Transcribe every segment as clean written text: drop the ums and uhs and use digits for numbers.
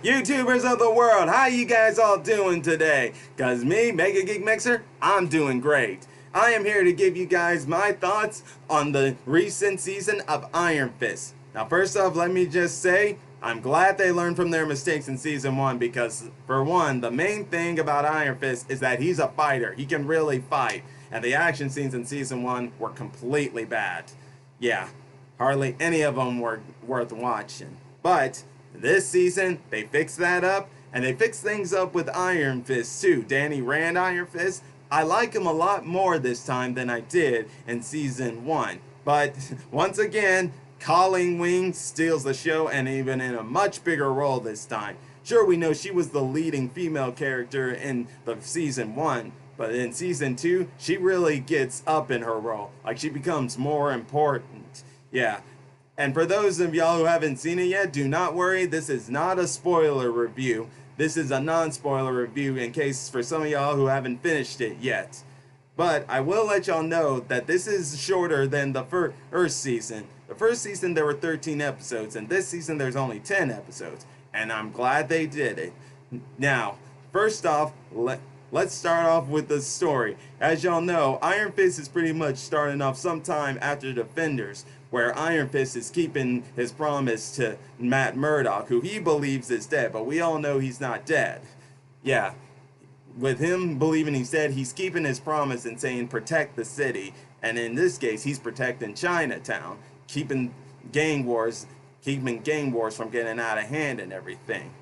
YouTubers of the world, how you guys all doing today? Cause me, MegaGeek Mixer, I'm doing great. I am here to give you guys my thoughts on the recent season of Iron Fist. Now first off, let me just say, I'm glad they learned from their mistakes in season 1 because, for one, the main thing about Iron Fist is that he's a fighter. He can really fight. And the action scenes in season 1 were completely bad. Yeah, hardly any of them were worth watching. But this season, they fixed that up, and they fixed things up with Iron Fist too. Danny Rand Iron Fist, I like him a lot more this time than I did in season 1. But once again, Colleen Wing steals the show, and even in a much bigger role this time. Sure, we know she was the leading female character in the season 1, but in season 2, she really gets up in her role. Like, she becomes more important. Yeah. And for those of y'all who haven't seen it yet, do not worry, this is not a spoiler review. This is a non-spoiler review in case for some of y'all who haven't finished it yet. But I will let y'all know that this is shorter than the first season. The first season there were 13 episodes, and this season there's only 10 episodes. And I'm glad they did it. Now, first off, let's start off with the story. As y'all know, Iron Fist is pretty much starting off sometime after Defenders, where Iron Fist is keeping his promise to Matt Murdock, who he believes is dead, but we all know he's not dead. Yeah, with him believing he's dead, he's keeping his promise and saying protect the city, and in this case, he's protecting Chinatown, keeping gang wars from getting out of hand and everything.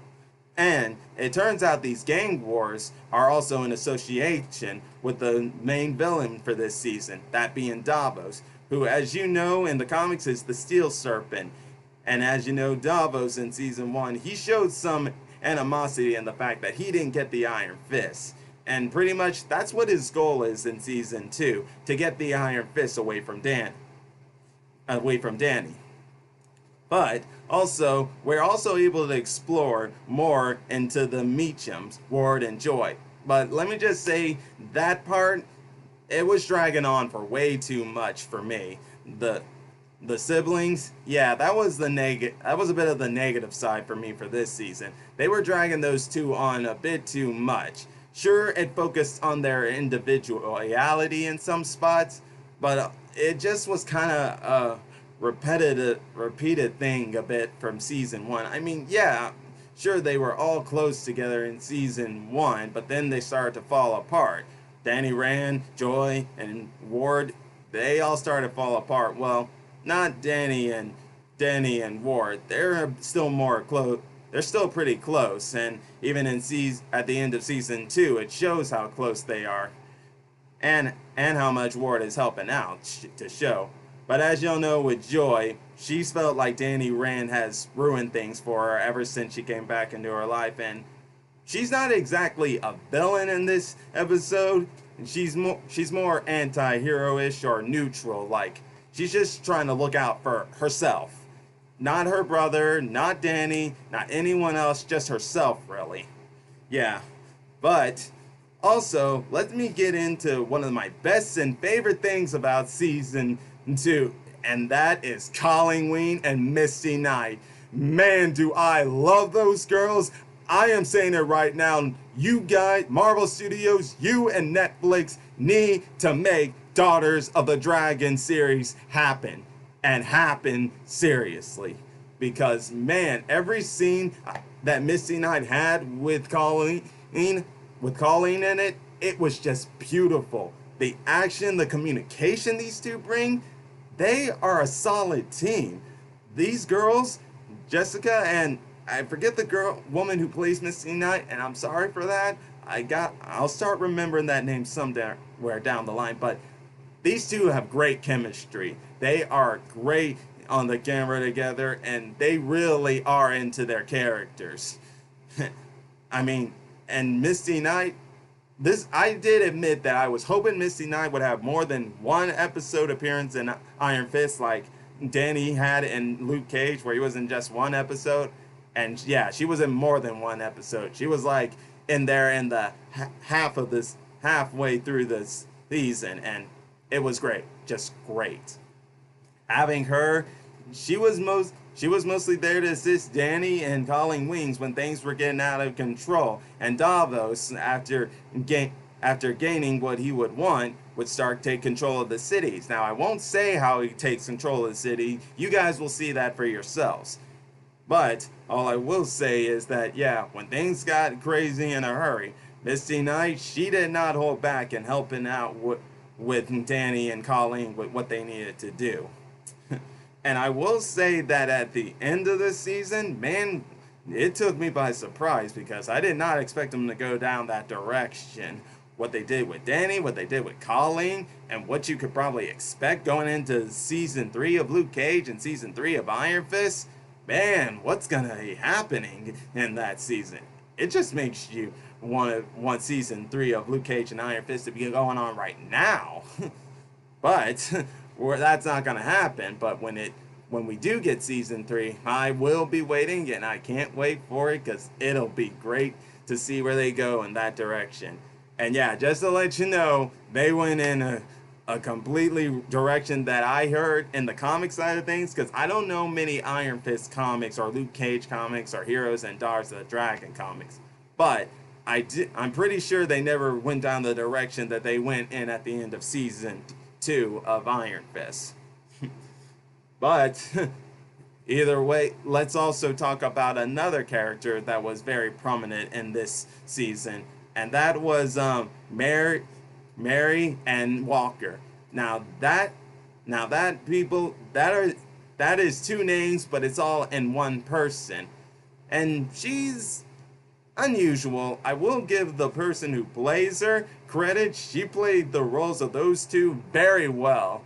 And it turns out these gang wars are also in association with the main villain for this season, that being Davos, who, as you know, in the comics is the Steel Serpent. And as you know, Davos in season 1, he showed some animosity in the fact that he didn't get the Iron Fist. And pretty much that's what his goal is in season 2, to get the Iron Fist away from Danny. But also, we're also able to explore more into the Meachums, Ward and Joy. But let me just say, that part, it was dragging on for way too much for me. The siblings, yeah, that was a bit of the negative side for me for this season. They were dragging those two on a bit too much. Sure, it focused on their individuality in some spots, but it just was kind of repeated thing a bit from season 1. I mean, yeah, sure, they were all close together in season 1, but then they started to fall apart. Danny Rand, Joy, and Ward, they all started to fall apart. Well, not Danny and Ward. They're still more close. They're still pretty close, and even at the end of season 2, it shows how close they are, and how much Ward is helping out to show. But as y'all know with Joy, she's felt like Danny Rand has ruined things for her ever since she came back into her life, and she's not exactly a villain in this episode. She's more anti-hero-ish or neutral, like she's just trying to look out for herself. Not her brother, not Danny, not anyone else, just herself, really. Yeah, but also, let me get into one of my best and favorite things about season 2, and that is Colleen Wing and Misty Knight. Man, do I love those girls. I am saying it right now, you guys, Marvel Studios, you and Netflix need to make Daughters of the Dragon series happen, and happen seriously. Because, man, every scene that Misty Knight had with Colleen in it, it was just beautiful. The action, the communication these two bring, they are a solid team. These girls, Jessica and I forget the woman who plays Misty Knight, and I'm sorry for that. I'll start remembering that name somewhere down the line, but these two have great chemistry. They are great on the camera together, and they really are into their characters. I mean, and Misty Knight, I did admit that I was hoping Misty Knight would have more than one episode appearance in Iron Fist like Danny had in Luke Cage, where he was in just one episode. And yeah, she was in more than one episode. She was like in there in the halfway through this season, and it was great, just great. Having her she was mostly there to assist Danny and Colleen Wings when things were getting out of control, and Davos, after gaining what he would want, would start to take control of the cities. Now, I won't say how he takes control of the city. You guys will see that for yourselves. But all I will say is that, yeah, when things got crazy in a hurry, Misty Knight, she did not hold back in helping out with Danny and Colleen with what they needed to do. And I will say that at the end of the season, man, it took me by surprise because I did not expect them to go down that direction. What they did with Danny, what they did with Colleen, and what you could probably expect going into season 3 of Luke Cage and season 3 of Iron Fist, man, what's gonna be happening in that season? It just makes you want season 3 of Luke Cage and Iron Fist to be going on right now. But that's not gonna happen. But when we do get season 3, I will be waiting, and I can't wait for it because it'll be great to see where they go in that direction. And yeah, just to let you know, they went in a completely direction that I heard in the comic side of things, because I don't know many Iron Fist comics or Luke Cage comics or Heroes and Daughters of the Dragon comics. But I'm pretty sure they never went down the direction that they went in at the end of season 2 of Iron Fist. But either way, let's also talk about another character that was very prominent in this season, and that was Mary and Walker. Now that people that is 2 names, but it's all in one person, and she's unusual. I will give the person who plays her credit. She played the roles of those 2 very well.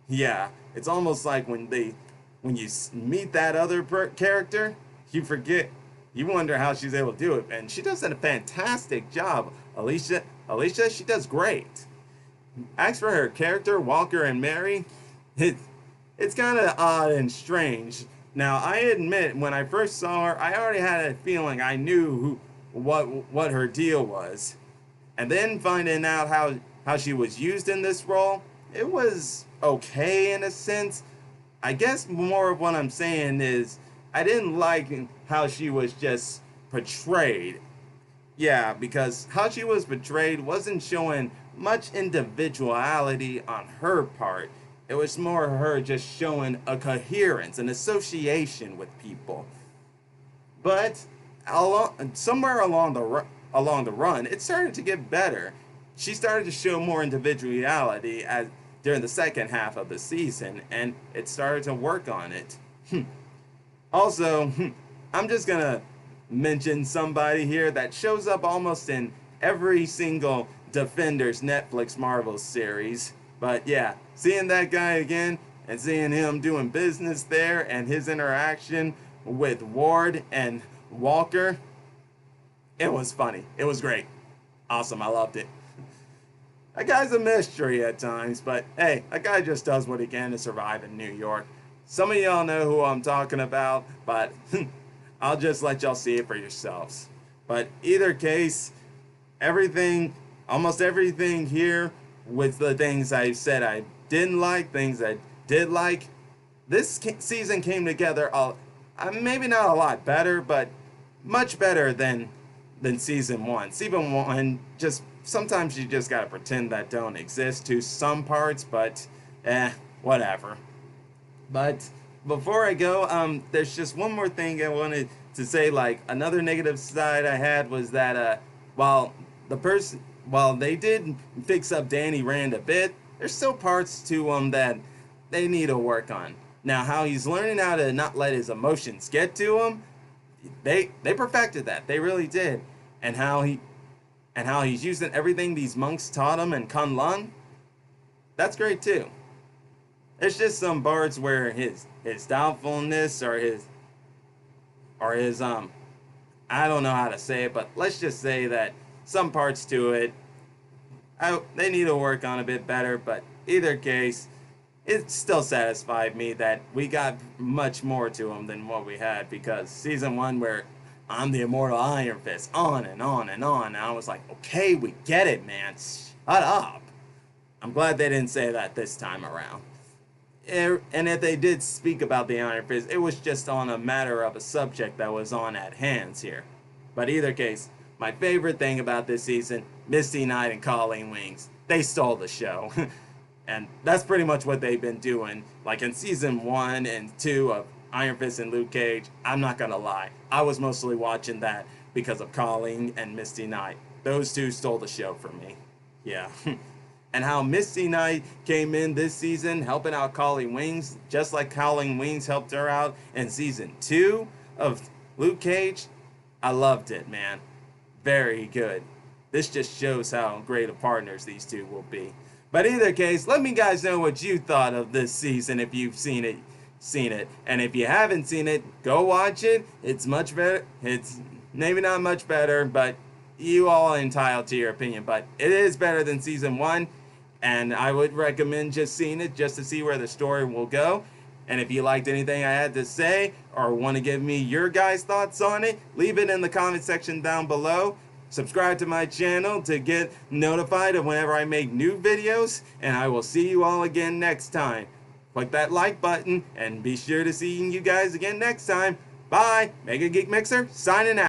Yeah, it's almost like when you meet that other character, you wonder how she's able to do it, and she does a fantastic job. Alicia, she does great. As for her character, Walker and Mary, it's kind of odd and strange. Now, I admit, when I first saw her, I already had a feeling I knew what her deal was. And then finding out how she was used in this role, it was okay in a sense. I guess more of what I'm saying is I didn't like how she was just portrayed. Yeah, because how she was portrayed wasn't showing much individuality on her part. It was more her just showing a coherence, an association with people. But somewhere along the run, it started to get better. She started to show more individuality during the second half of the season, and it started to work on it. Also, I'm just gonna mention somebody here that shows up almost in every single Defenders Netflix Marvel series. But yeah, seeing that guy again and seeing him doing business there and his interaction with Ward and Walker, it was funny. It was great. Awesome. I loved it. That guy's a mystery at times, but hey, that guy just does what he can to survive in New York. Some of y'all know who I'm talking about, but I'll just let y'all see it for yourselves. But either case, almost everything here with the things I said I didn't like, things I did like, this season came together maybe not a lot better, but much better than season 1. Season 1, just sometimes you just gotta pretend that don't exist to some parts, but whatever. But before I go, there's just one more thing I wanted to say. Like, another negative side I had was that while they did fix up Danny Rand a bit, there's still parts to him that they need to work on. Now, how he's learning how to not let his emotions get to him, they perfected that. They really did. And how he's using everything these monks taught him in Kunlun, that's great too. There's just some parts where his doubtfulness or his I don't know how to say it, but let's just say that some parts to it they need to work on a bit better. But either case, it still satisfied me that we got much more to him than what we had, because season 1 where I'm the immortal Iron Fist, on and on and on, and I was like, okay, we get it, man, shut up. I'm glad they didn't say that this time around. And if they did speak about the Iron Fist, it was just on a matter of a subject that was on at hands here. But either case, my favorite thing about this season, Misty Knight and Colleen Wings, they stole the show. And that's pretty much what they've been doing. Like in season 1 and 2 of Iron Fist and Luke Cage, I'm not gonna lie, I was mostly watching that because of Colleen and Misty Knight. Those two stole the show for me. Yeah. And how Misty Knight came in this season helping out Colleen Wings, just like Colleen Wings helped her out in season 2 of Luke Cage. I loved it, man. Very good. This just shows how great of partners these two will be. But either case, let me guys know what you thought of this season if you've seen it. And if you haven't seen it, go watch it. It's much better. It's maybe not much better, but you all are entitled to your opinion. But it is better than season 1. And I would recommend just seeing it just to see where the story will go. And if you liked anything I had to say or want to give me your guys' thoughts on it, leave it in the comment section down below. Subscribe to my channel to get notified of whenever I make new videos. And I will see you all again next time. Click that like button and be sure to see you guys again next time. Bye. MegaGeek Mixer signing out.